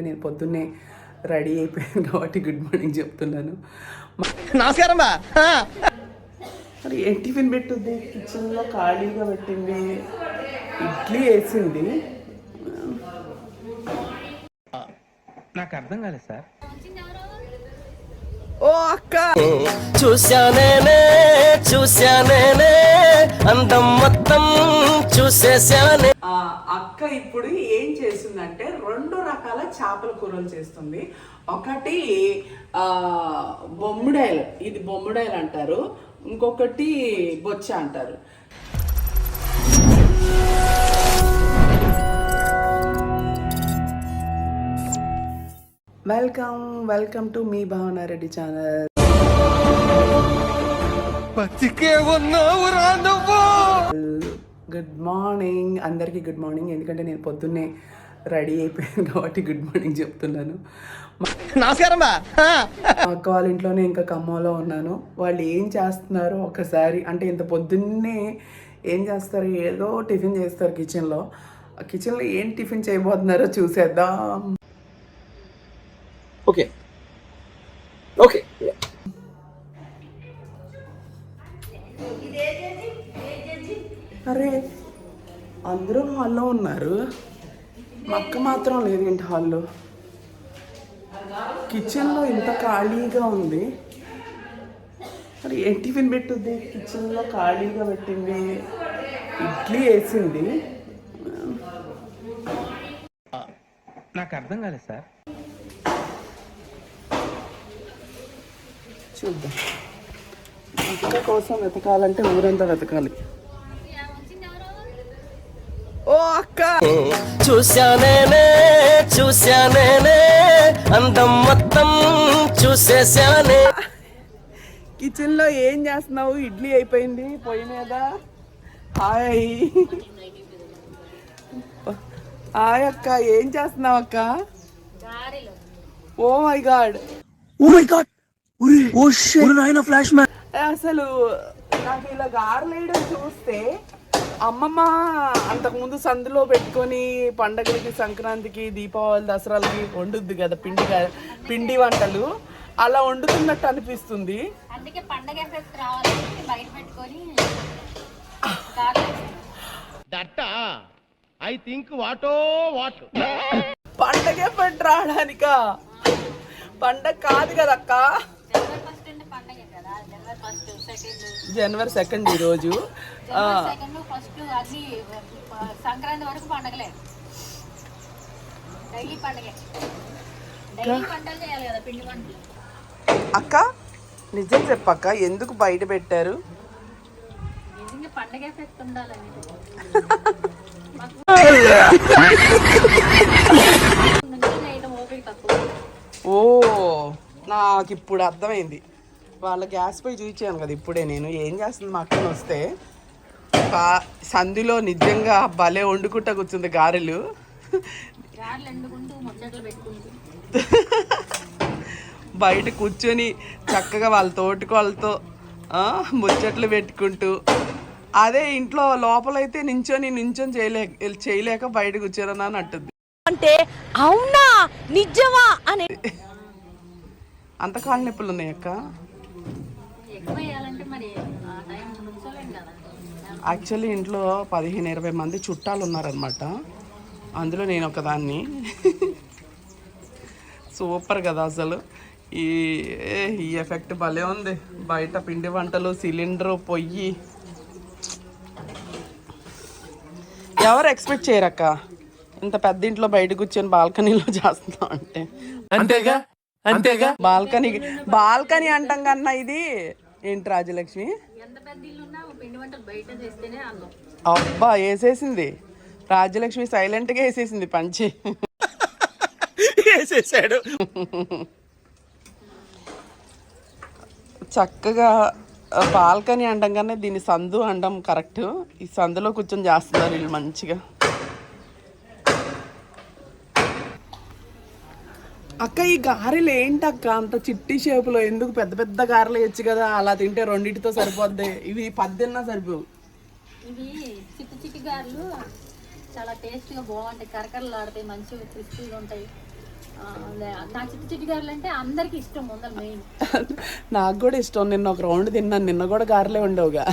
నేను పొద్దున్నే రెడీ అయిపోయాను కాబట్టి గుడ్ మార్నింగ్ చెప్తున్నాను. నమస్కారం బా. మరి ఏం టిఫిన్ పెట్టుద్ది? కిచెన్లో ఖాళీగా పెట్టింది, ఇడ్లీ వేసింది. నాకు అర్థం కాలేదు సార్. ఓ అక్క, చూశానే అందం మొత్తం చూసేశానే. అక్క ఇప్పుడు ఏం చేస్తుందంటే 2 రకాల చేపల కూరలు చేస్తుంది. ఒకటి బొమ్మిడాయలు, ఇది బొమ్మిడాయలు అంటారు, ఇంకొకటి బొచ్చ అంటారు. వెల్కమ్ టు మీ భావన రెడ్డి ఛానల్. గుడ్ మార్నింగ్ అందరికీ, గుడ్ మార్నింగ్. ఎందుకంటే నేను పొద్దున్నే రెడీ అయిపోయాను కాబట్టి గుడ్ మార్నింగ్ చెప్తున్నాను. నమస్కారం బా. అక్క వాళ్ళ ఇంట్లోనే ఇంకా ఖమ్మంలో ఉన్నాను. వాళ్ళు ఏం చేస్తున్నారో ఒకసారి, అంటే ఇంత పొద్దున్నే ఏం చేస్తారు, ఏదో టిఫిన్ చేస్తారు కిచెన్లో. ఏం టిఫిన్ చేయబోతున్నారో చూసేద్దాం. ఓకే. అరే, అందరూ హాల్లో ఉన్నారు, మా అక్క మాత్రం లేదు ఏంటి హాల్లో. కిచెన్లో ఇంత ఖాళీగా ఉంది. మరి ఏం టిఫిన్ పెట్టుద్ది? కిచెన్లో ఖాళీగా పెట్టింది, ఇడ్లీ వేసింది. నాకు అర్థం కాలేదు సార్. చూద్దాం. అక్క కోసం వెతకాలంటే ఊరంతా వెతకాలి. ఓ అక్క, చూశానే అందం మొత్తం చూసేశానే. కిచెన్లో ఏం చేస్తున్నావు? ఇడ్లీ అయిపోయింది పొయ్యి మీద. హాయ్ అక్క, ఏం చేస్తున్నావు అక్క? Oh my God, flash man. అసలు నాకు ఇలా గారెలేయడం చూస్తే అమ్మమ్మ అంతకుముందు సందులో పెట్టుకొని పండగలకి, సంక్రాంతికి, దీపావళి, దసరాలకి వండుద్ది కదా పిండి వంటలు, అలా వండుతున్నట్టు అనిపిస్తుంది. పండగే పెట్టి రావడానిక? పండగ కాదు కదక్క, జనవరి 2 ఈరోజు. సంక్రాంతి వరకు పండగలే, డైలీ పండగే, పంటలు చేయాలి కదా, పిండి వంటలు. అక్క నిజం చెప్పక్క, ఎందుకు బయట పెట్టారు? నిజంగా పండగ ఎఫెక్ట్ ఉండాలని. ఓ, నాకు ఇప్పుడు అర్థమైంది. వాళ్ళ గ్యాస్ పై చూపించాను కదా ఇప్పుడే నేను. ఏం చేస్తుంది మా అక్కని వస్తే, సంధిలో నిజంగా భలే వండుకుంటా కూర్చుంది గారెలు. బయట కూర్చొని చక్కగా వాళ్ళ తోటికోళ్ళతో ముచ్చట్లు పెట్టుకుంటూ, అదే ఇంట్లో లోపలైతే నించొని చేయలేక బయట కూర్చోరని అని అంటుంది. అంటే అవునా నిజమా అని అంత కాళ్ళ నొప్పులు ఉన్నాయి అక్క. యాక్చువల్లీ ఇంట్లో 15-20 మంది చుట్టాలు ఉన్నారనమాట, అందులో నేను ఒకదాన్ని. సూపర్ కదా అసలు. ఈ ఎఫెక్ట్ భలే ఉంది. బయట పిండి వంటలు, సిలిండరు, పొయ్యి. ఎవరు ఎక్స్పెక్ట్ చేయరక్క ఇంత పెద్ద ఇంట్లో బయట కూర్చొని బాల్కనీలో చేస్తున్నాం అంటే. అంతేగా బాల్కనీ అంటాం కన్నా ఇది ఏంటి రాజలక్ష్మి? అబ్బా, వేసేసింది రాజలక్ష్మి, సైలెంట్ గా వేసేసింది పంచి. వేసేసాడు చక్కగా. బాల్కనీ అంటాం కన్నా దీన్ని సందు అంటాం కరెక్ట్. ఈ సందులో కూర్చొని చేస్తున్నారు వీళ్ళు మంచిగా. అక్క ఈ గారెలు ఏంటక్క అంత చిట్టి షేపులో? ఎందుకు పెద్ద పెద్ద గారెలు వేయచ్చు కదా, అలా తింటే రెండింటితో సరిపోద్ది. ఇవి 10 తిన్నా సరిపోవు. ఇవి చిట్టి చిట్టి గారెలు చాలా టేస్టీగా బాగుంటాయి, కరకరలాడతాయి, మంచిగా క్రిస్పీగా ఉంటాయి. నాకు చిట్టి చిట్టి గారెలు అంటే అందరికి ఇష్టం ముందర మెయిన్. నాకు కూడా ఇష్టం. నిన్న ఒక రౌండ్ తిన్నాను. నిన్న కూడా గారెలే ఉండవుగా.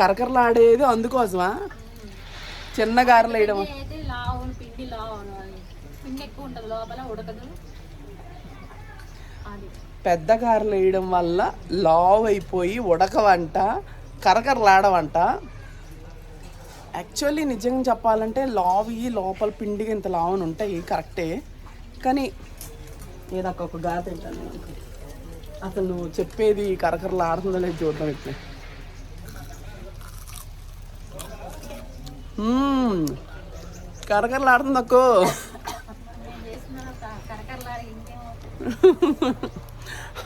కరకరలు ఆడేది అందుకోసమా? చిన్న గారెలు వేయడం అయితే లావును పిండి లావును పిండి ఎక్కువ ఉంటుంది లోపల ఉడకదు. అది పెద్ద గారెలు వేయడం వల్ల లావ్ అయిపోయి ఉడకవంట, కరకరలాడవంట. యాక్చువల్లీ నిజంగా చెప్పాలంటే లావ్ లోపల పిండిగా ఇంత లావని ఉంటాయి, కరెక్టే. కానీ ఏదక్క ఒక గారె తింటాను. అసలు నువ్వు చెప్పేది కరకరలు ఆడుతుందో లేదు చూద్దాం ఇట్లా. కరకరలు ఆడుతుంది అక్కో.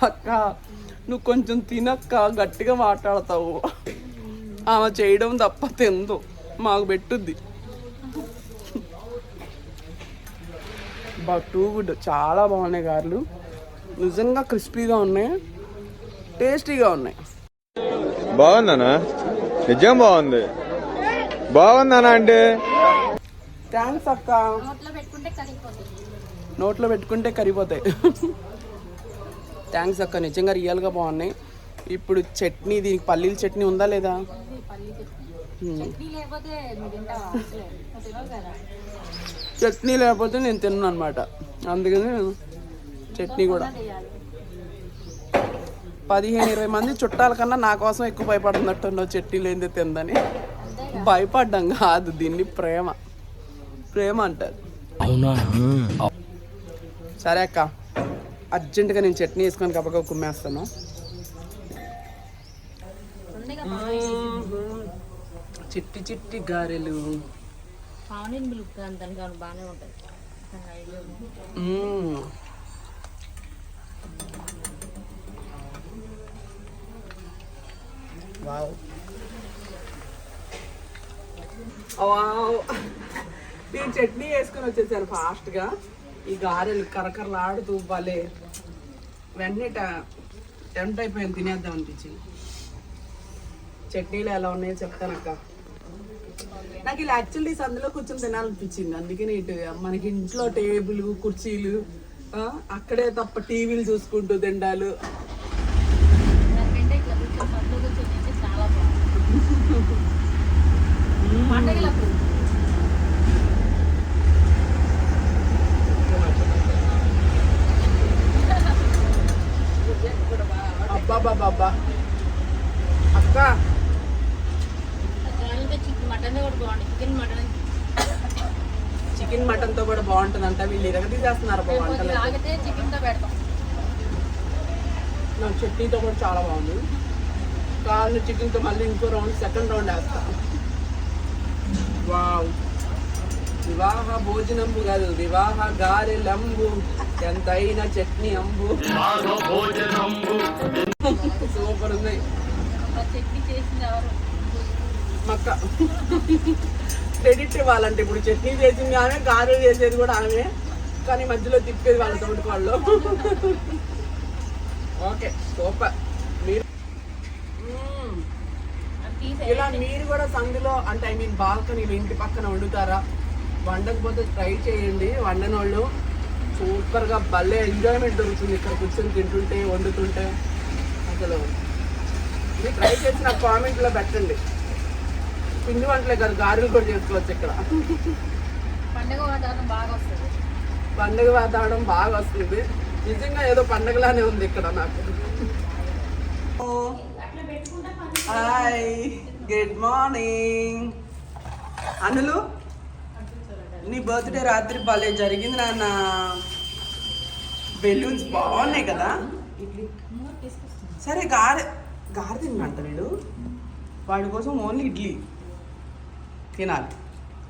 అక్క నువ్వు కొంచెం తినక్క, గట్టిగా మాట్లాడతావు. ఆమె చేయడం తప్ప తిందు, మాకు పెట్టుద్ది. టూ గుడ్, చాలా బాగున్నాయి గారెలు. నిజంగా క్రిస్పీగా ఉన్నాయి, టేస్టీగా ఉన్నాయి. బాగుందనా? నిజం బాగుంది. బాగుందనా అంటే థ్యాంక్స్ అక్క. నోట్లో పెట్టుకుంటే కరిగిపోతాయి. థ్యాంక్స్ అక్క, నిజంగా రియల్గా బాగున్నాయి. ఇప్పుడు చట్నీ, దీనికి పల్లీల చట్నీ ఉందా లేదా? చట్నీ లేకపోతే నేను తిన్నాను అనమాట. అందుకని చట్నీ కూడా 15-20 మంది చుట్టాల కన్నా నా కోసం ఎక్కువ భయపడుతున్నట్టున్నావు చట్నీ లేనిదే తిందని. భయపడ్డం కాదు, దీన్ని ప్రేమ ప్రేమ అంటారు. అవునా? సరే అక్క, అర్జెంటుగా నేను చట్నీ వేసుకొని కప్పగా కుమ్మేస్తాను. చిట్టి చిట్టి గారెలు బాగానే ఉంటుంది. Wow wow. నేను చట్నీ వేసుకొని వచ్చేసాను ఫాస్ట్గా. ఈ గారెలు కరకరలాడుతూ భలే వెంటనే టెంప్ట్ అయిపోయింది, తినేద్దాం అనిపించింది. చట్నీలు ఎలా ఉన్నాయో చెప్తానక్క. నాకు ఇలా యాక్చువల్లీ సందులో కూర్చొని తినాలనిపించింది. అందుకని ఇటు మనకి ఇంట్లో టేబుల్ కుర్చీలు అక్కడే తప్ప టీవీలు చూసుకుంటూ తిండాలు. చాలా బాగుంది. పండగలకు అబ్బా అక్క, మటన్ కూడా బాగుంటుంది. చికెన్ మటన్ తో కూడా బాగుంటుందంట. వీళ్ళు ఇరగదీసేస్తున్నారు బాగుంటుంది. ఆగితే చికెన్ తో పెడతాం. నాకు చట్నీతో కూడా చాలా బాగుంది. కాళ్ళు చికెన్తో మళ్ళీ ఇంకో రౌండ్, సెకండ్ రౌండ్ వేస్తాను. వావ్, వివాహ భోజనంబు కాదు, వివాహ గారెలంబు, ఎంతైనా చట్నీ అంబు. సూపర్ ఉంది. చట్నీ చేసింది ఎవరు? మక్క క్రెడిట్ ఇవ్వాలంటే. ఇప్పుడు చట్నీ చేసింది ఆమె, గారెలు చేసేది కూడా ఆమె, కానీ మధ్యలో తిప్పేది వాళ్ళ తోటి వాళ్ళు. Okay super. మీరు ఇలా మీరు కూడా సందులో అంటే ఐ మీన్ బాల్కనీలో ఇంటి పక్కన వండుతారా? వండకపోతే ట్రై చేయండి. వండని వాళ్ళు సూపర్గా భలే ఎంజాయ్మెంట్ దొరుకుతుంది ఇక్కడ కూర్చొని తింటుంటే, వండుతుంటే. అసలు మీరు ట్రై చేసి నాకు కామెంట్లో పెట్టండి. పిండి వంటలే కాదు, గారెలు కూడా చేసుకోవచ్చు ఇక్కడ. పండుగ వాతావరణం బాగా వస్తుంది. పండుగ వాతావరణం బాగా వస్తుంది. నిజంగా ఏదో పండుగలానే ఉంది ఇక్కడ నాకు. Hi, good morning. అనులు, నీ బర్త్డే రాత్రి భలే జరిగింది నాన్న. బెలూన్స్ బాగున్నాయి కదా. సరే గారె తినమంట వీడు. వాడి కోసం ఓన్లీ ఇడ్లీ తినాలి.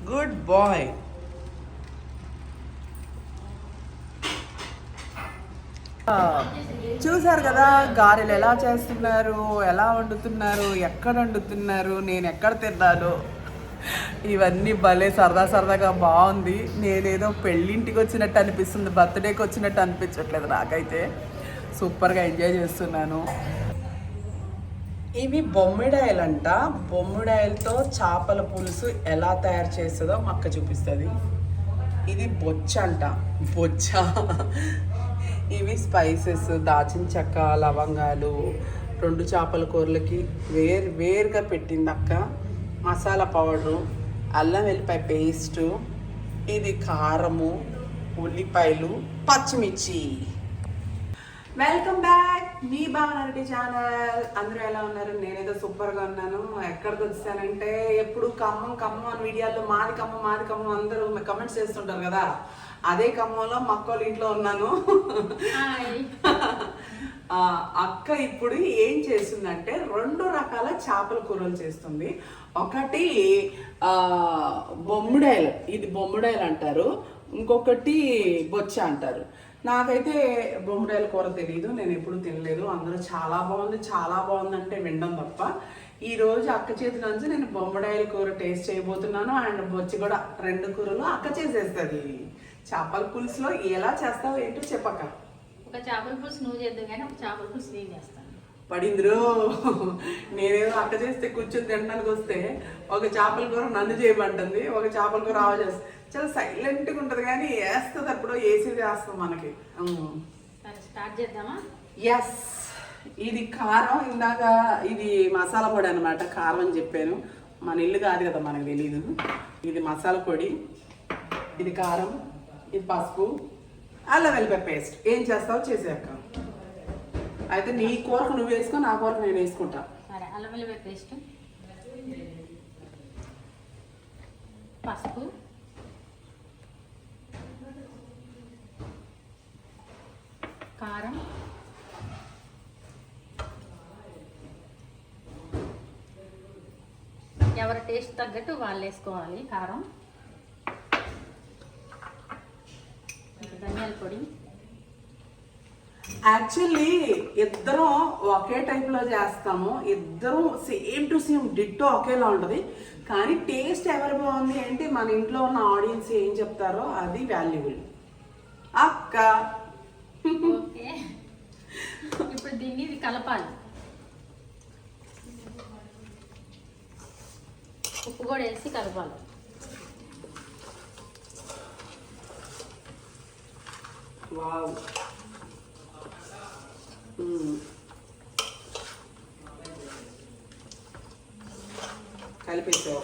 Good boy. చూసారు కదా గారెలు ఎలా చేస్తున్నారు, ఎలా వండుతున్నారు, ఎక్కడ వండుతున్నారు, నేను ఎక్కడ తిన్నాను. ఇవన్నీ భలే సరదాగా బాగుంది. నేనేదో పెళ్ళింటికి వచ్చినట్టు అనిపిస్తుంది, బర్త్డేకి వచ్చినట్టు అనిపించట్లేదు నాకైతే. సూపర్గా ఎంజాయ్ చేస్తున్నాను. ఇవి బొమ్మిడాయలంట. బొమ్మిడాయలతో చేపల పులుసు ఎలా తయారు చేస్తుందో మా అక్క చూపిస్తుంది. ఇది బొచ్చ అంట, బొచ్చ. ఇవి స్పైసెస్, దాచిన చెక్క, లవంగాలు, 2 చేపల కూరలకి వేరుగా పెట్టింది అక్క. మసాలా పౌడరు, అల్లం వెల్లిపాయ పేస్టు, ఇది కారము, ఉల్లిపాయలు, పచ్చిమిర్చి. వెల్కమ్ బ్యాక్ మీ భావనారెడ్డి ఛానల్. అందరూ ఎలా ఉన్నారు? నేనేదో సూపర్గా ఉన్నాను. ఎక్కడికి వచ్చానంటే ఎప్పుడు ఖమ్మం అని వీడియోలో మాది ఖమ్మం అందరూ కమెంట్స్ చేస్తుంటారు కదా, అదే ఖమ్మంలో మక్కోళ్ళ ఇంట్లో ఉన్నాను. అక్క ఇప్పుడు ఏం చేస్తుందంటే 2 రకాల చేపల కూరలు చేస్తుంది. ఒకటి బొమ్మిడాయలు, ఇది బొమ్మిడాయలు అంటారు, ఇంకొకటి బొచ్చ అంటారు. నాకైతే బొమ్మిడాయల కూర తెలియదు, నేను ఎప్పుడు తినలేదు. అందరూ చాలా బాగుంది అంటే వినడం తప్ప. ఈరోజు అక్క చేతి నుంచి నేను బొమ్మిడాయల కూర టేస్ట్ చేయబోతున్నాను. అండ్ బొచ్చి కూడా 2 కూరలు అక్క చేసేస్తుంది. చేపల పులుసులో ఎలా చేస్తావు ఏంటో చెప్పక్క. ఒక చేపల పులుసు నువ్వు చేద్దాం కానీ ఒక చేపల పులుసు నేను చేస్తాను. పడిందిరో, నేనేదో అక్క చేస్తే కూర్చొని తినడానికి వస్తే ఒక చేపల కూర నన్ను చేయమంటుంది, ఒక చేపల కూర ఆవ చేస్తుంది. చాలా సైలెంట్గా ఉంటుంది కానీ వేస్తుంది అప్పుడు వేసేది వేస్తాం మనకి. సరే స్టార్ట్ చేద్దామా? ఎస్. ఇది కారం, ఇందాక ఇది మసాలా పొడి అనమాట. కారం అని చెప్పాను, మన ఇల్లు కాదు కదా మనకు తెలీదు. ఇది మసాలా పొడి, ఇది కారం, ఇది పసుపు, అల్లం వెల్లిపాయ పేస్ట్. ఏం చేస్తావో చేసాక అయితే నీ కూరకు నువ్వు వేసుకో, నా కూరకు నేను వేసుకుంటా. సరే, అల్లం వెల్లిపాయ పేస్ట్, పసుపు, కారం, ఎవరి టేస్ట్ తగ్గట్టు వాళ్ళు వేసుకోవాలి. కారం, ధనియాల పొడి. యాక్చువల్లీ ఇద్దరం ఒకే టైప్లో చేస్తాము, ఇద్దరం సేమ్ టు సేమ్ డిట్టో ఒకేలా ఉంటుంది. కానీ టేస్ట్ ఎవరు బాగుంది అంటే మన ఇంట్లో ఉన్న ఆడియన్స్ ఏం చెప్తారో అది వాల్యుబుల్ అక్క. ఓకే, ఇప్పుడు దీన్ని ఇది కలపాలి. ఉప్పు కూడా వేసి కలపాలి. వావ్. కలిపేసావు.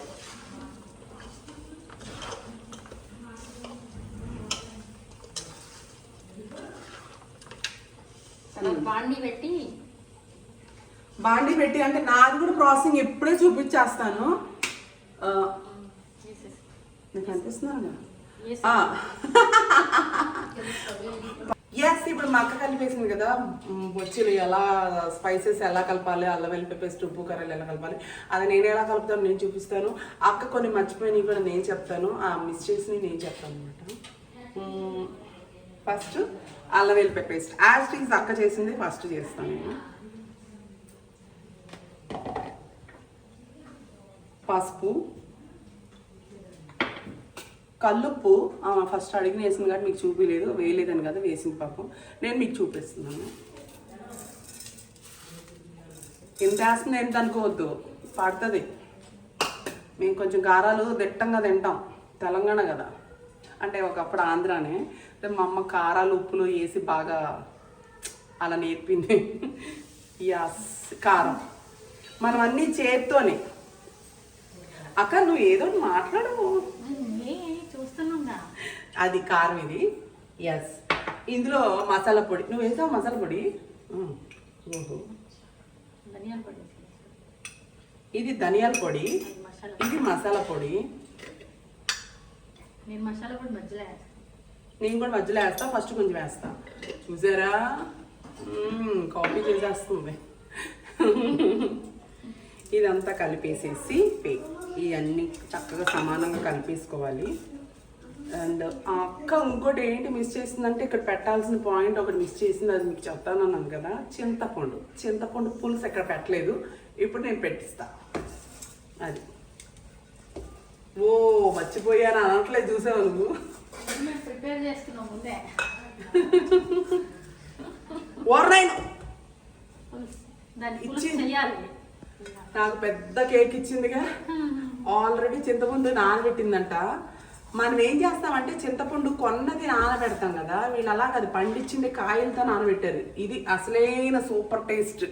బాండి పెట్టి అంటే నాది కూడా ప్రాసెసింగ్ ఎప్పుడే చూపించేస్తాను. నీకు అనిపిస్తున్నాను. ఎస్, ఇప్పుడు మా అక్క కలిపేసింది కదా బొచ్చులు, ఎలా స్పైసెస్ ఎలా కలపాలి, అల్లం వెల్లిపాయ పేస్ట్, ఉప్పు కారాలు ఎలా కలపాలి, అది నేను ఎలా కలుపుతాను నేను చూపిస్తాను. అక్క కొన్ని మర్చిపోయినవి కూడా నేను చెప్తాను, ఆ మిస్టేక్స్ని నేను చెప్తాను అనమాట. ఫస్ట్ అల్లం వెల్లిపాయ పేస్ట్ యాజ్ ఇట్ ఈజ్ అక్క చేసింది ఫస్ట్ చేస్తాను నేను. పసుపు, కల్లుప్పు ఫస్ట్ అడిగిన వేసింది కాబట్టి మీకు చూపించలేదు, వేయలేదని కదా వేసింది పాపం, నేను మీకు చూపిస్తున్నాను. ఎంత వేస్తుంది ఎంత అనుకోవద్దు, పడుతుంది. మేము కొంచెం కారాలు దిట్టంగా తింటాం, తెలంగాణ కదా, అంటే ఒకప్పుడు ఆంధ్రానే. మా అమ్మ కారాలు ఉప్పులు వేసి బాగా అలా నేర్పింది. యాస్, కారం మనం అన్నీ చేత్తోనే. అక్క నువ్వు ఏదో మాట్లాడు, చూస్తున్నా. అది కారం, ఇది. ఎస్, ఇందులో మసాలా పొడి నువ్వు వేసావు. మసాలా పొడి, ఓహో, ధనియాల పొడి, ఇది ధనియాల పొడి, ఇది మసాలా పొడి. నేను మసాలా పొడి మధ్యలో వేస్తాను. నేను కూడా మధ్యలో వేస్తా, ఫస్ట్ కొంచెం వేస్తా. చూసారా, కాఫీ చేసేస్తుంది. ఇదంతా కలిపేసేసి ఇవన్నీ చక్కగా సమానంగా కలిపేసుకోవాలి. అండ్ ఆ అక్క ఇంకోటి ఏంటి మిస్ చేసిందంటే, ఇక్కడ పెట్టాల్సిన పాయింట్ ఒకటి మిస్ చేసింది, అది మీకు చెప్తాను అన్నాను కదా. చింతపండు పులుసు ఎక్కడ పెట్టలేదు, ఇప్పుడు నేను పెట్టిస్తా. అది ఓ మర్చిపోయాను అనట్లేదు, చూసావు నువ్వు. ప్రిపేర్ చేసుకున్నాం ముందే. నాకు పెద్ద కేక్ ఇచ్చిందిగా, ఆల్రెడీ చింతపండు నానబెట్టిందంట. మనం ఏం చేస్తామంటే చింతపండు కొన్నది నానబెడతాం కదా, వీళ్ళు అలా కాదు, పండించింది కాయలతో నానబెట్టారు. ఇది అసలైన సూపర్ టేస్ట్.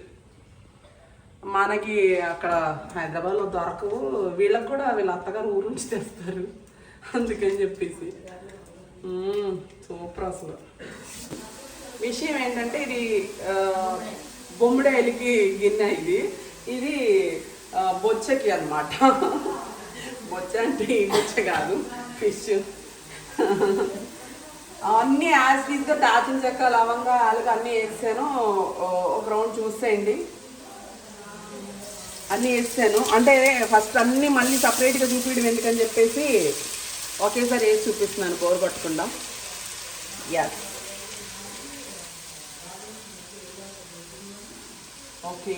మనకి అక్కడ హైదరాబాద్లో దొరకవు, వీళ్ళకి కూడా వీళ్ళ అత్తగారు ఊరు నుంచి తెస్తారు, అందుకని చెప్పేసి సూపర్. అసలు విషయం ఏంటంటే ఇది బొమ్మిడాయలకి గిన్నె, ఇది బొచ్చకి అన్నమాట. బొచ్చ అంటే ఈ బొచ్చ కాదు, ఫిష్. అన్నీ యాజ్గా దాచిన చెక్క, లవంగా, ఆలుగా అన్నీ వేసాను. ఒక రౌండ్ చూసేయండి, అన్నీ వేసాను. అంటే ఫస్ట్ అన్నీ మళ్ళీ సపరేట్గా చూపించడం ఎందుకని చెప్పేసి ఒకేసారి వేసి చూపిస్తున్నాను, బోర్ పట్టకుండా. Yes, okay.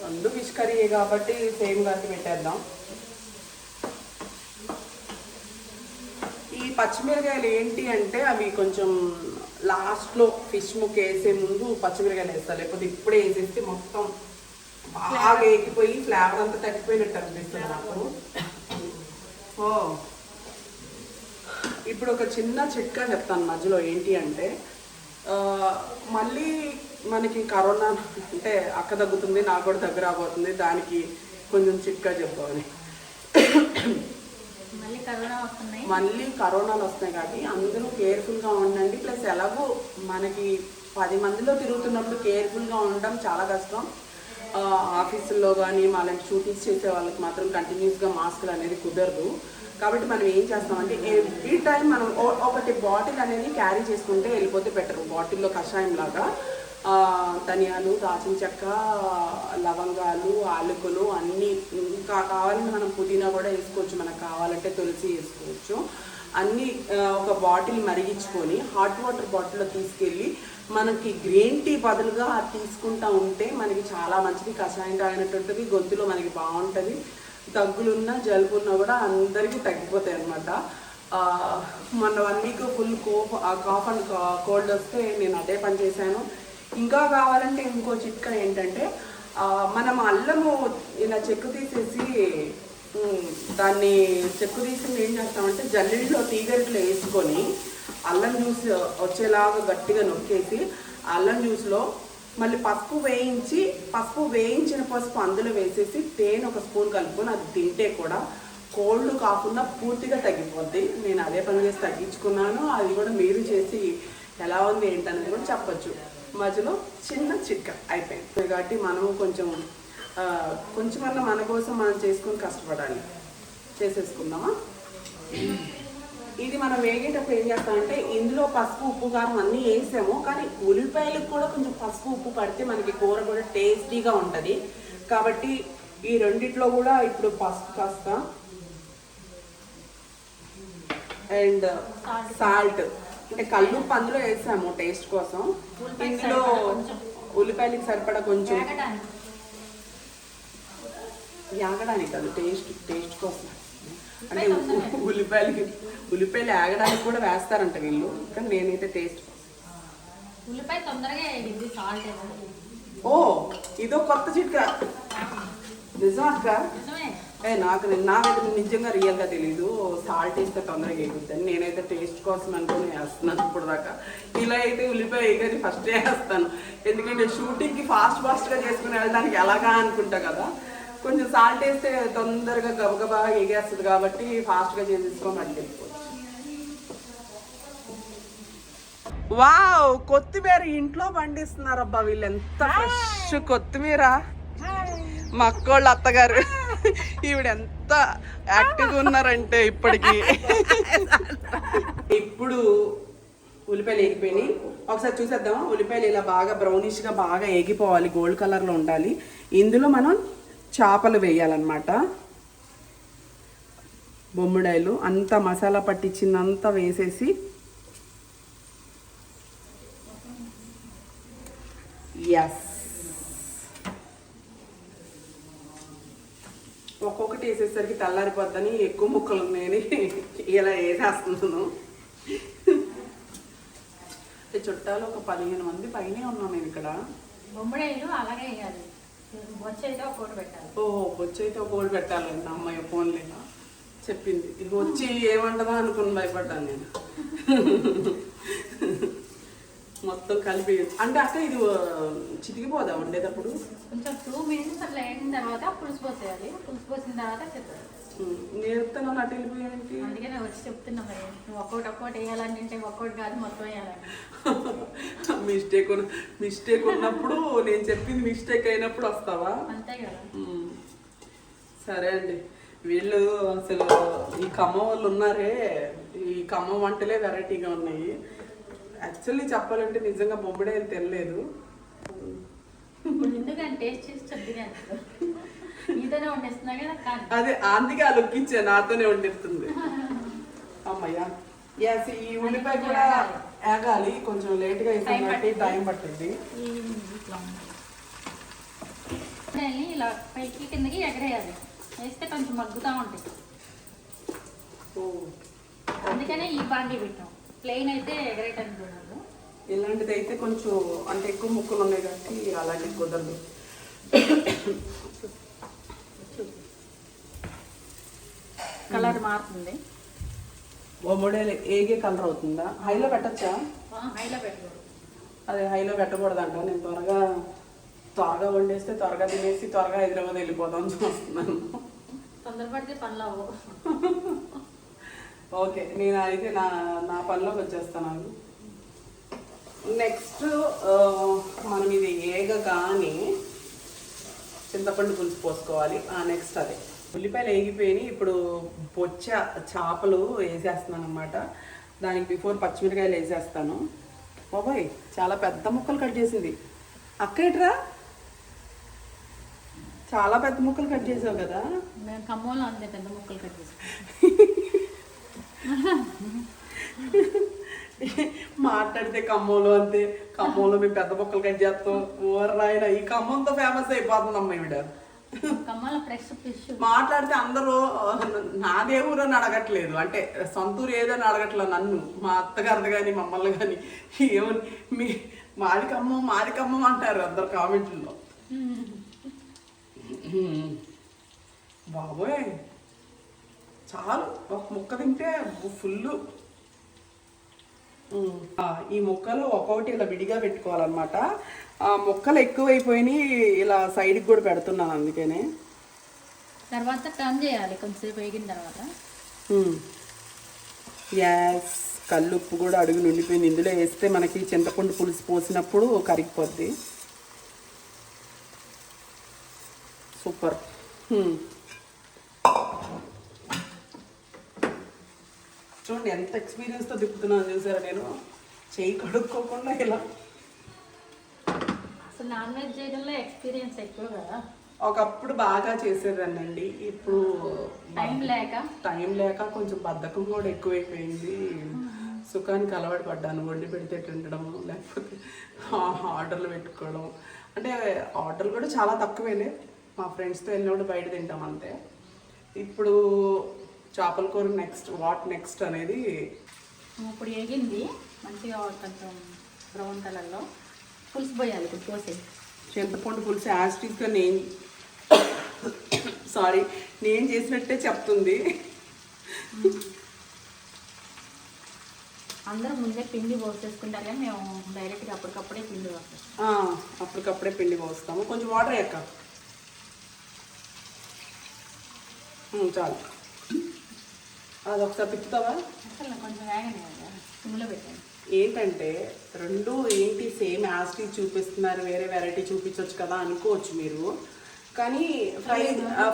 రెండు ఫిష్ కర్రీ కాబట్టి సేమ్ కలిపి పెట్టేద్దాం. ఈ పచ్చిమిరకాయలు ఏంటి అంటే అవి కొంచెం లాస్ట్లో ఫిష్ ముక్క వేసే ముందు పచ్చిమిరకాయలు వేస్తారు, లేకపోతే ఇప్పుడే వేసేస్తే మొత్తం బాగా ఎక్కిపోయి ఫ్లేవర్ అంతా తగ్గిపోయినట్టు అనిపిస్తుంది నాకు. ఓ, ఇప్పుడు ఒక చిన్న చిట్కా చెప్తాను మధ్యలో. ఏంటి అంటే మళ్ళీ మనకి కరోనా అంటే అక్క తగ్గుతుంది, నాకు కూడా దగ్గర రాబోతుంది, దానికి కొంచెం చిట్కా చెప్పాలి. మళ్ళీ కరోనాలు వస్తున్నాయి కాబట్టి అందరూ కేర్ఫుల్గా ఉండండి. ప్లస్ ఎలాగో మనకి 10 మందిలో తిరుగుతున్నప్పుడు కేర్ఫుల్గా ఉండడం చాలా కష్టం. ఆఫీసుల్లో కానీ మాలాంటి షూటింగ్స్ చేసే వాళ్ళకి మాత్రం కంటిన్యూస్గా మాస్కులు అనేది కుదరదు. కాబట్టి మనం ఏం చేస్తామంటే ఎవ్రీ టైం మనం ఒకటి బాటిల్ అనేది క్యారీ చేసుకుంటే వెళ్ళిపోతే బెటర్. బాటిల్లో కషాయం లాగా ధనియాలు, దాచిన చెక్క, లవంగాలు, ఆలుకలు అన్నీ, ఇంకా కావాలంటే మనం పుదీనా కూడా వేసుకోవచ్చు, మనకు కావాలంటే తులసి వేసుకోవచ్చు. అన్నీ ఒక బాటిల్ మరిగించుకొని హాట్ వాటర్ బాటిల్లో తీసుకెళ్ళి మనకి గ్రీన్ టీ బదులుగా తీసుకుంటా ఉంటే మనకి చాలా మంచిది. కషాయం తాగినట్టుంటుంది, గొంతులో మనకి బాగుంటుంది. దగ్గులున్నా జలుబున్నా కూడా అందరికీ తగ్గిపోతాయి అన్నమాట. మొన్న 1 week full cough and cold వస్తే నేను అదే పని చేశాను. ఇంకా కావాలంటే ఇంకో చిట్కా ఏంటంటే మనం అల్లము ఇలా చెక్కు తీసేసి దాన్ని చెక్కు తీసి ఏం చేస్తామంటే జల్లెడలో తీగరిట్లో వేసుకొని అల్లం జ్యూస్ వచ్చేలాగా గట్టిగా నొక్కేసి అల్లం జ్యూస్లో మళ్ళీ పసుపు వేయించిన పసుపు అందులో వేసేసి తేనె 1 స్పూన్ కలుపుకొని అది తింటే కూడా కోల్డ్ కాకుండా పూర్తిగా తగ్గిపోద్ది. నేను అదే పని చేసి తగ్గించుకున్నాను. అది కూడా మీరు చేసి ఎలా ఉంది ఏంటనేది కూడా చెప్పచ్చు. మధ్యలో చిన్న చిట్కా అయిపోయింది కాబట్టి మనము కొంచెమన్నా మన కోసం మనం చేసుకొని కష్టపడాలి. చేసేసుకుందామా? ఇది మనం వేగేటప్పుడు ఏం చేస్తామంటే ఇందులో పసుపు, ఉప్పు, కారం అన్నీ వేసాము, కానీ ఉల్లిపాయలకు కూడా కొంచెం పసుపు, ఉప్పు పడితే మనకి కూర కూడా టేస్టీగా ఉంటుంది. కాబట్టి ఈ రెండిట్లో కూడా ఇప్పుడు పసుపు కాస్త అండ్ సాల్ట్ అంటే కల్లుప్పు అందులో వేసాము టేస్ట్ కోసం. ఇందులో ఉల్లిపాయలకి సరిపడా కొంచెం యాగడానికి కాదు, టేస్ట్ కోసం. అంటే ఉల్లిపాయలు ఆగడానికి కూడా వేస్తారంట వీళ్ళు, కానీ నేనైతే టేస్ట్ ఉల్లిపాయ తొందరగా వేగింది సాల్ట్. ఓ, ఇదో కొత్త చిట్కా. నిజం అక్క? నాకైతే నిజంగా రియల్గా తెలీదు సాల్ట్ వేస్తే తొందరగా వేగుద్దని. నేనైతే టేస్ట్ కోసం అనుకుని వేస్తున్నాను ఇప్పుడు దాకా. ఇలా అయితే ఉల్లిపాయ వేగని ఫస్టే వేస్తాను, ఎందుకంటే షూటింగ్కి ఫాస్ట్గా చేసుకుని వెళ్ళడానికి ఎలాగా అనుకుంటా కదా. కొంచెం సాల్ట్ వేస్తే తొందరగా గబగబా ఎగేస్తుంది కాబట్టి ఫాస్ట్గా చేసేసుకొని అది వెళ్ళిపోవచ్చు. వావ్, కొత్తిమీర ఇంట్లో పండిస్తున్నారు అబ్బా వీళ్ళు, ఎంత ఫ్రెష్ కొత్తిమీర. మా అక్కోళ్ళ అత్తగారు ఈవిడ ఎంత యాక్టివ్గా ఉన్నారంటే ఇప్పటికి. ఇప్పుడు ఉల్లిపాయలు వేగిపోయినాయి, ఒకసారి చూసేద్దామా? ఉల్లిపాయలు ఇలా బాగా బ్రౌనిష్గా బాగా వేగిపోవాలి, గోల్డ్ కలర్లో ఉండాలి. ఇందులో మనం చేపలు వేయాలన్నమాట. బొమ్మిడాయలు అంతా మసాలా పట్టించిందంతా వేసేసి ఎస్ ఒక్కొక్కటి వేసేసరికి తెల్లారిపోద్దని ఎక్కువ ముక్కలు ఉన్నాయని ఇలా వేసేస్తున్నాను. చుట్టాలు ఒక 15 మంది పైనే ఉన్నాం నేను ఇక్కడ. బొమ్మడాయిలు అలాగే వేయాలి. వచ్చేది ఒక కోటి పెట్టాలి. ఓ వచ్చి అయితే ఒక కోడి పెట్టాలండి అమ్మాయి ఫోన్లో చెప్పింది. ఇది వచ్చి ఏమంటదా అనుకుని భయపడ్డాను నేను. మొత్తం కలిపి అంటే అక్క ఇది చితికిపోదా వండేటప్పుడు? కొంచెం 2 minutes అట్లా అయిన తర్వాత పులుసు పోసేయాలి. పులుసు పోసిన తర్వాత చెప్తాను. నేర్పుతాను అటు వెళ్ళిపోయానికి. అందుకే నేను వచ్చి చెప్తున్నా మరి నువ్వు ఒక్కోటి వేయాలని అంటే ఒక్కోటి కాదు మొత్తం వేయాలని. మిస్టేక్ ఉన్నప్పుడు నేను చెప్పింది మిస్టేక్ అయినప్పుడు వస్తావా? అంతే కదా. సరే అండి. వీళ్ళు అసలు ఈ ఖమ్మం వాళ్ళు ఉన్నారే, ఈ ఖమ్మం వంటలే వెరైటీగా ఉన్నాయి. యాక్చువల్లీ చెప్పాలంటే నిజంగా బొమ్మడేలు తినలేదు. ఎందుకంటే టేస్ట్ చేసి చెప్తున్నాను నీతోనే వండిస్తున్నా కదా కాదు. అదే అందుకే ఆ లుక్ ఇచ్చా, నాతోనే వండిస్తుంది. అమ్మయ్యా ఎస్. ఈ ఉల్లిపాయ కూడా ఏగాలి, కొంచెం లేట్గా వేసాం కాబట్టి టైం పట్టింది. ఇలా పైకి కిందకి ఎగరేయాలి, వేస్తే కొంచెం మగ్గుతూ ఉంటాయి. అందుకనే ఈ బాండీ పెట్టాం. ప్లెయిన్ అయితే ఎగరేయటానికి కుదరదు. ఇలాంటిది అయితే కొంచెం అంటే ఎక్కువ ముక్కలు ఉన్నాయి కాబట్టి అలాంటివి కుదరదు. కలర్ మారుతుంది. బొమ్మడేలు ఏగే కలర్ అవుతుందా? హైలో పెట్టచ్చా? హైలో పెట్టకూడదు. అదే హైలో పెట్టకూడదంట. నేను త్వరగా వండేస్తే త్వరగా తినేసి త్వరగా హైదరాబాద్ వెళ్ళిపోదాం చూస్తున్నాను. తొందరపడితే పనులు అవ్వవు. ఓకే, నేను అయితే నా పనిలోకి వచ్చేస్తాను. నెక్స్ట్ మనం ఇది కానీ చింతపండు పులుసు పోసుకోవాలి. నెక్స్ట్ అదే ఉల్లిపాయలు వేగిపోయినాయి. ఇప్పుడు బొచ్చ చేపలు వేసేస్తున్నాను అనమాట. దానికి బిఫోర్ పచ్చిమిరకాయలు వేసేస్తాను. బాబాయ్ చాలా పెద్ద ముక్కలు కట్ చేసింది అక్క. ఇట్రా, చాలా పెద్ద ముక్కలు కట్ చేసావు కదా. మేము ఖమ్మంలో అంతే పెద్ద ముక్కలు కట్ చేసాం. మాట్లాడితే ఖమ్మంలో అంతే, ఖమ్మంలో మేము పెద్ద ముక్కలు కట్ చేస్తాం. ఓర్రాయన ఈ ఖమ్మంతో ఫేమస్ అయిపోతుంది అమ్మ ఈవిడ. ఖమ్మంలో ఫ్రెష్ ఫిష్ మాట్లాడితే అందరూ నాదే ఊరు అని అడగట్లేదు, అంటే సొంతూరు ఏదని అడగట్లేదు నన్ను, మా అత్తగారిది కానీ మమ్మల్ని కానీ. ఏమని మాది ఖమ్మం అంటారు అందరు కామెంట్లో. బాబోయ్ చాలు, ఒక ముక్క తింటే ఫుల్. ఈ ముక్కలు ఒక్కొక్కటి ఇలా విడిగా పెట్టుకోవాలన్నమాట. ఆ ముక్కలు ఎక్కువైపోయినాయి, ఇలా సైడ్కి కూడా పెడుతున్నాను అందుకనే. తర్వాత టర్న్ చేయాలి కొంచెంసేపు వేగిన తర్వాత. గ్యాస్ కల్లుప్పు కూడా అడుగు నిండిపోయింది. ఇందులో వేస్తే మనకి చింతపండు పులుసు పోసినప్పుడు కరిగిపోద్ది. సూపర్. చూడండి ఎంత ఎక్స్పీరియన్స్తో తిప్పుతున్నాను చూసారా. నేను చేయి కడుక్కోకుండా ఇలా. అసలు నాన్ వెజ్ చేయడంలో ఎక్స్పీరియన్స్ ఎక్కువ కదా. ఒకప్పుడు బాగా చేసేదాన్నండి, ఇప్పుడు టైం లేక కొంచెం బద్ధకం కూడా ఎక్కువైపోయింది. సుఖానికి అలవాటు పడ్డాను. వండి పెడితే తినడం, లేకపోతే ఆర్డర్లు పెట్టుకోవడం. అంటే ఆర్డర్లు కూడా చాలా తక్కువేలే, మా ఫ్రెండ్స్తో వెళ్ళినప్పుడు బయట తింటాం అంతే. ఇప్పుడు చేపల కూర నెక్స్ట్ అనేది. ఇప్పుడు వేగింది మంచిగా, కొంచెం బ్రౌన్ కలర్లో పులుసు పోయాలి. ఇప్పుడు పోసే చింతపండు పులుసు యాస్టీస్గా నేను చేసినట్టే చెప్తుంది. అందరూ ముందే పిండి పోసేసుకుంటారు కానీ మేము డైరెక్ట్గా అప్పటికప్పుడే పిండి పోస్తాం. అప్పటికప్పుడే పిండి పోస్తాము. కొంచెం వాటర్ అయ్యాక చాలు. అది ఒకసారి తిప్పుతావా? అసలు కొంచెం వేగనే కదా, సిమ్లో పెట్టాను. ఏంటంటే రెండు ఏంటి సేమ్ యాస్టీస్ చూపిస్తున్నారు, వేరే వెరైటీ చూపించవచ్చు కదా అనుకోవచ్చు మీరు. కానీ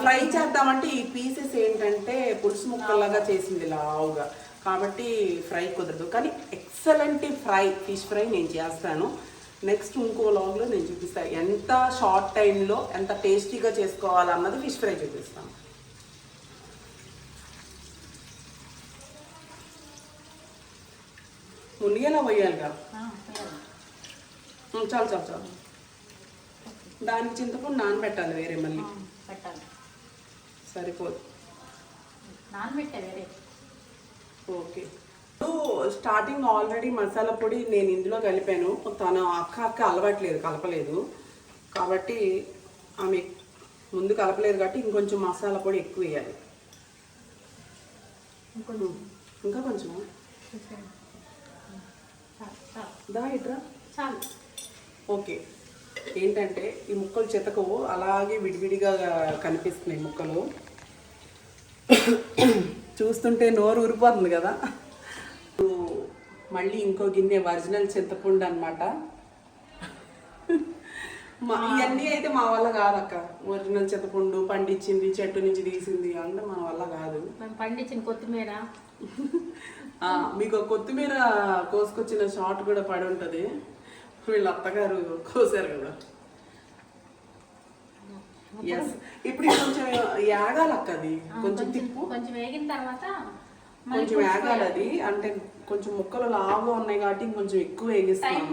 ఫ్రై చేద్దామంటే ఈ పీసెస్ ఏంటంటే పులుసు ముక్కల్లాగా చేసింది లావుగా, కాబట్టి ఫ్రై కుదరదు. కానీ ఎక్సలెంట్ ఫిష్ ఫ్రై నేను చేస్తాను. నెక్స్ట్ ఇంకో లాగ్లో నేను చూపిస్తాను ఎంత షార్ట్ టైంలో ఎంత టేస్టీగా చేసుకోవాలన్నది ఫిష్ ఫ్రై చూపిస్తాను. మునిగేలా పోయాలిగా. చాలు. దానికి చింతపండు నానబెట్టాలి వేరే మళ్ళీ పెట్టాలి, సరిపోదు. నానబెట్టే వేరే. ఓకే. స్టార్టింగ్ ఆల్రెడీ మసాలా పొడి నేను ఇందులో కలిపాను. తను అక్క అలవాట్లేదు, కలపలేదు. కాబట్టి ఆమె ముందు కలపలేదు కాబట్టి ఇంకొంచెం మసాలా పొడి ఎక్కువ వేయాలి. ఇంకా కొంచెం దా ఇట్రా. చాలు. ఓకే. ఏంటంటే ఈ ముక్కలు చెతకవు, అలాగే విడివిడిగా కనిపిస్తున్నాయి ముక్కలు. చూస్తుంటే నోరు ఊరిపోతుంది కదా. మళ్ళీ ఇంకో గిన్నె ఒరిజినల్ చింతపండు అనమాట. ఇవన్నీ అయితే మా వల్ల కాదక్క. ఒరిజినల్ చింతపండు పండించింది, చెట్టు నుంచి తీసింది అంటే మన వల్ల కాదు. పండించిన కొత్తిమీర, మీకు కొత్తిమీర కోసుకొచ్చిన షార్ట్ కూడా పడి ఉంటుంది. వీళ్ళ అత్తగారు కోసారు కదా. ఎస్. ఇప్పుడు కొంచెం యాగాలక్క, అది కొంచెం తిప్పు, కొంచెం వేగిన తర్వాత కొంచెం యాగాలి అది. అంటే కొంచెం ముక్కలు లావుగా ఉన్నాయి కాబట్టి ఇంకొంచెం ఎక్కువ వేగిస్తాం.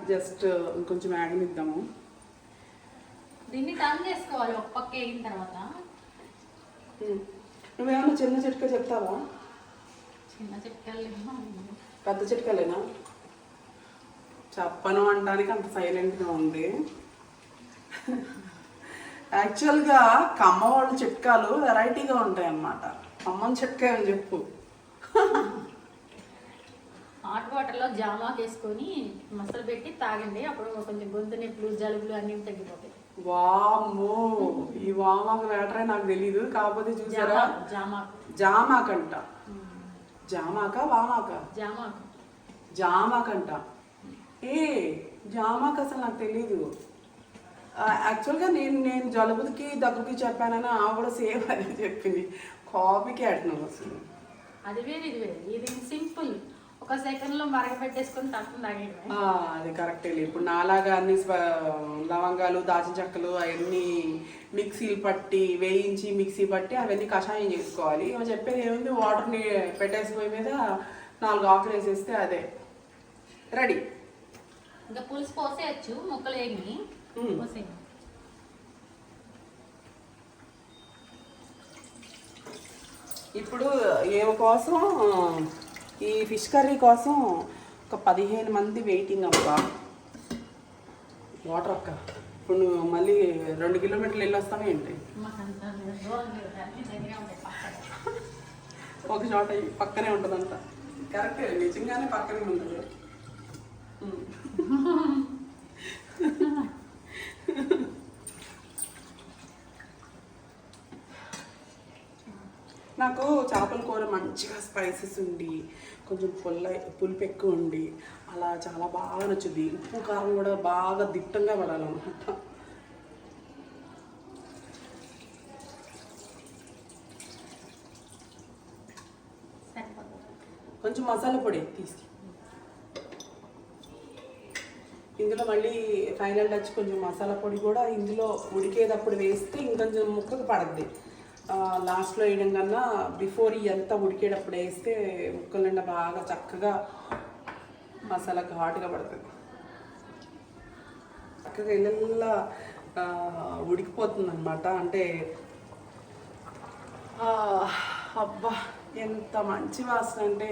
జస్ట్ ఇంకొంచెం యాగనిద్దాము. దీన్ని టర్న్ చేసుకోవాలి ఒక పక్క వేగిన తర్వాత. నువ్వేమన్నా చిన్న చిట్కా చెప్తావా? చిన్న చిట్కాలు, పెద్ద చిట్కాలేనా? చెప్పను అనడానికి అంత సైలెంట్గా ఉంది. యాక్చువల్గా కమ్మ వాళ్ళ చిట్కాలు వెరైటీగా ఉంటాయి అన్నమాట. కమ్మని చిట్కా అని చెప్పు. హాట్ వాటర్లో జామాకు వేసుకొని మసాలా పెట్టి తాగండి. అప్పుడు కొంచెం గొంతు నొప్పులు, జలుబులు అన్నీ తగ్గిపోతాయి. వామ్మో, ఈ వామాకు వేటరే నాకు తెలీదు. కాకపోతే చూసారా, జామాకంట. జామాక వామాక? జామాకు. జామాకంట. జామాకు అసలు నాకు తెలీదు. యాక్చువల్గా నేను జలుబుకి దగ్గుకి చెప్పానని ఆ కూడా సేమ్ అదే చెప్పింది. కాపీకి అట్టినావు అసలు. అది వేరు ఇది వేరు. ఇది సింపుల్, ఒక సెకండ్లో మరగపెట్టేసుకొని తక్కువ తాగేయడమే. అది కరెక్టే. ఇప్పుడు నాలాగా అన్ని లవంగాలు, దాచిన చెక్కలు అవన్నీ మిక్సీలు పట్టి వేయించి మిక్సీ పట్టి అవన్నీ కషాయం చేసుకోవాలి. ఇవి చెప్పేది ఏముంది, వాటర్ని పెట్టేసిపోయి మీద 4 ఆకులు వేసేస్తే అదే రెడీ. ఇంకా పులుసు పోసేయచ్చు, ముక్కలు వేగి పోసేయండి. ఇప్పుడు ఏమ కోసం, ఈ ఫిష్ కర్రీ కోసం ఒక 15 మంది వెయిటింగ్ అక్క. వాటర్ అక్క, ఇప్పుడు నువ్వు మళ్ళీ 2 కిలోమీటర్లు వెళ్ళి వస్తావా ఏంటి? ఒక చోట పక్కనే ఉంటుందంట. కరెక్టే, నిజంగానే పక్కనే ఉంటుంది. నాకు చేపల కూర మంచిగా స్పైసెస్ ఉండి కొంచెం పులుపు ఎక్కువ ఉండి అలా చాలా బాగా నచ్చుద్ది. ఉప్పు కారం కూడా బాగా దిట్టంగా పడాలన్నమాట. కొంచెం మసాలా పొడి తీసి ఇందులో మళ్ళీ ఫైనల్ టచ్ కొంచెం మసాలా పొడి కూడా ఇందులో ఉడికేటప్పుడు వేస్తే ఇంకొంచెం ముక్కకు పడద్ది. లాస్ట్లో వేయడం కన్నా బిఫోర్ ఎంత ఉడికేటప్పుడు వేస్తే ముక్కల నిండా బాగా చక్కగా మసాలా ఘాటుగా పడుతుంది. చక్కగా ఇలా ఉడికిపోతుంది అనమాట. అంటే అబ్బా ఎంత మంచి వాసన అంటే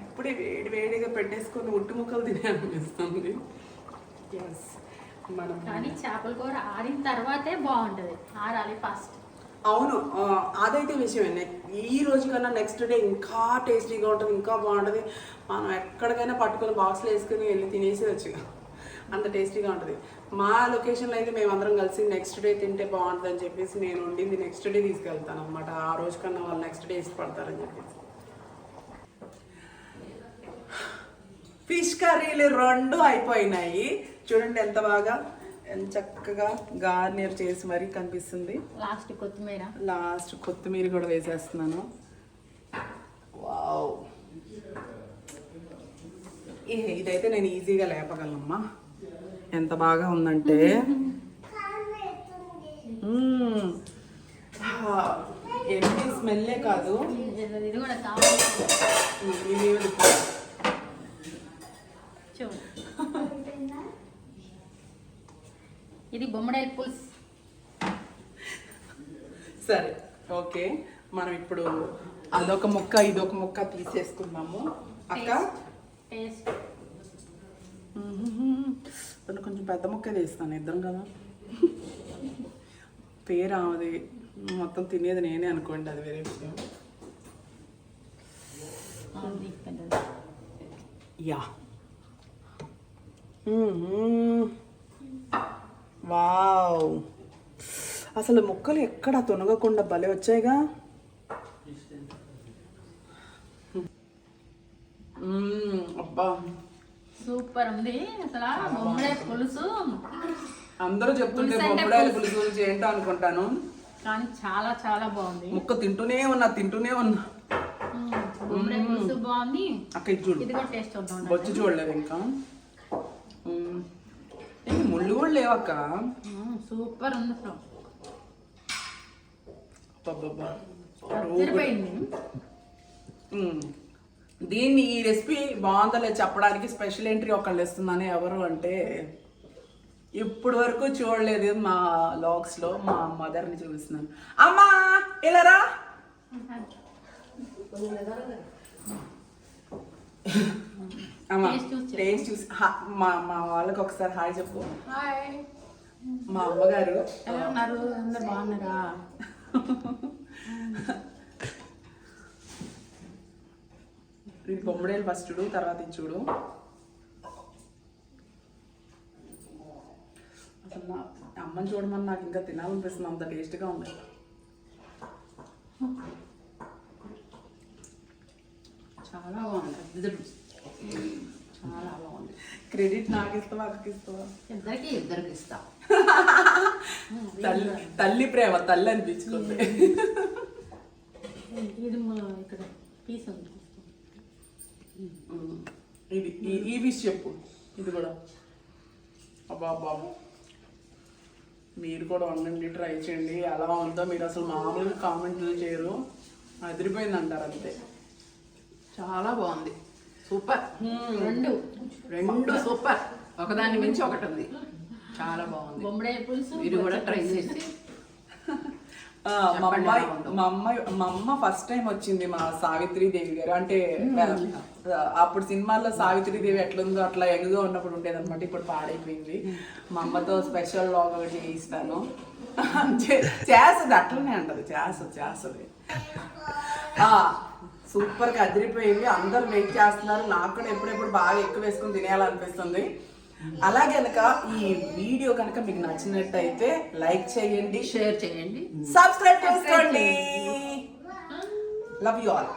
ఇప్పుడే వేడిగా పెట్టేసుకొని ఉట్టి ముక్కలు తినే అనిపిస్తుంది. ఎస్, మనం కానీ చేపల కూర ఆరిన తర్వాతే బాగుంటుంది, ఆరాలి ఫస్ట్. అవును, అదైతే విషయమే. ఈ రోజు కన్నా నెక్స్ట్ డే ఇంకా టేస్టీగా ఉంటుంది, ఇంకా బాగుంటుంది. మనం ఎక్కడికైనా పట్టుకొని బాక్స్లో వేసుకుని వెళ్ళి తినేసేయచ్చు, అంత టేస్టీగా ఉంటుంది. మా లొకేషన్లో అయితే మేమందరం కలిసి నెక్స్ట్ డే తింటే బాగుంటుంది అని చెప్పేసి నేను వండింది నెక్స్ట్ డే తీసుకెళ్తాను అనమాట. ఆ రోజు కన్నా వాళ్ళు నెక్స్ట్ డే ఇష్టపడతారని చెప్పేసి. ఫిష్ కర్రీలు 2 అయిపోయినాయి. చూడండి ఎంత బాగా, ఎంత చక్కగా గార్నియర్ చేసి మరీ కనిపిస్తుంది. లాస్ట్ కొత్తిమీర కూడా వేసేస్తున్నాను. వావ్, ఇదైతే నేను ఈజీగా లేపగలనమ్మా. ఎంత బాగా ఉందంటే ఎన్ని స్మెల్లే కాదు, ఇది బొమ్మడాయి పులుసు. సరే, ఓకే. మనం ఇప్పుడు అదొక ముక్క ఇదొక ముక్క తీసేసుకుందాము అక్క. టేస్ట్ కొంచెం కొంచెం పెద్ద ముక్కే తీస్తాను, ఇద్దరం కదా. పేరు ఆమెది, మొత్తం తినేది నేనే అనుకోండి, అది వేరే విషయం. యా వావ్, అసలు ముక్కలు ఎక్కడ తొనగకుండా భలే వచ్చాయిగా. అబ్బా సూపర్ ఉంది అసలు. బొమ్మడే పులుసు అందరూ చెప్తుంటే బొమ్మడాయల పులుసు గురించి ఏంటో అనుకుంటాను, కానీ చాలా చాలా బాగుంది. ముక్క తింటూనే ఉన్నా. బొమ్మడే పులుసు బాగుంది. అక్క ఇది చూడు, ఇది కూడా టేస్ట్ చూద్దాం. బొచ్చు చూడలేదు ఇంకా. ముళ్ళు కూడా లేవక్క. సూపర్ ఉంది అసలు. సరిపోయింది. దీన్ని ఈ రెసిపీ బాగుందో చెప్పడానికి స్పెషల్ ఎంట్రీ ఒకళ్ళు ఇస్తున్నాను. ఎవరు అంటే ఇప్పటి వరకు చూడలేదు మా లాగ్స్ లో, మా మదర్ని చూపిస్తున్నాను. అమ్మా ఇలారా, టేస్ట్ చూసి మా వాళ్ళకి ఒకసారి హాయ్ చెప్పు. మా అమ్మగారు ఎలా ఉన్నారు? అందరు బాగున్నారా? ఇది బొమ్మడేలు ఫస్ట్ చూడు, తర్వాత ఇది చూడు. అసలు నా అమ్మని చూడమని నాకు ఇంకా తినాలనిపిస్తుంది, అంత టేస్ట్గా ఉంది. చాలా బాగుంది, చాలా బాగుంది. క్రెడిట్ నాకు ఇస్తావా, అక్కకి ఇస్తావా? ఇద్దరికి ఇస్తా. తల్లి ప్రేమ, తల్లి అనిపించుకుంది. ఇది ఇక్కడ పీస్ ఉంది. ఇది ఈ విష్ చెప్పు. ఇది కూడా అబ్బా బాబు, మీరు కూడా వండండి, ట్రై చేయండి. ఎలా ఉందో మీరు అసలు మామూలుగా కామెంట్లు చేయరు, అదిరిపోయింది అంటారు అంతే. చాలా బాగుంది, సూపర్. రెండు సూపర్, ఒకదాని మించి ఒకటి ఉంది. చాలా బాగుంది. బొమ్మడే పులుసు మీరు కూడా ట్రై చేసి. మా అమ్మ ఫస్ట్ టైం వచ్చింది మా సావిత్రీదేవి గారు. అంటే అప్పుడు సినిమాల్లో సావిత్రీదేవి ఎట్లుందో అట్లా ఎగుగా ఉన్నప్పుడు ఉండేది అనమాట. ఇప్పుడు పాడైపోయింది. మా అమ్మతో స్పెషల్ లాగ్ ఒకటి చేయిస్తాను. చేస్తుంది, అట్లనే అంటది, చేస్తుంది. సూపర్గా అదిరిపోయింది. అందరు వెయిట్ చేస్తున్నారు. నాకు కూడా ఎప్పుడెప్పుడు బాగా ఎక్కువ వేసుకుని తినేయాలనిపిస్తుంది. అలాగే కనుక ఈ వీడియో కనుక మీకు నచ్చినట్టయితే లైక్ చేయండి, షేర్ చేయండి, సబ్స్క్రైబ్ చేసుకోండి. Love you all.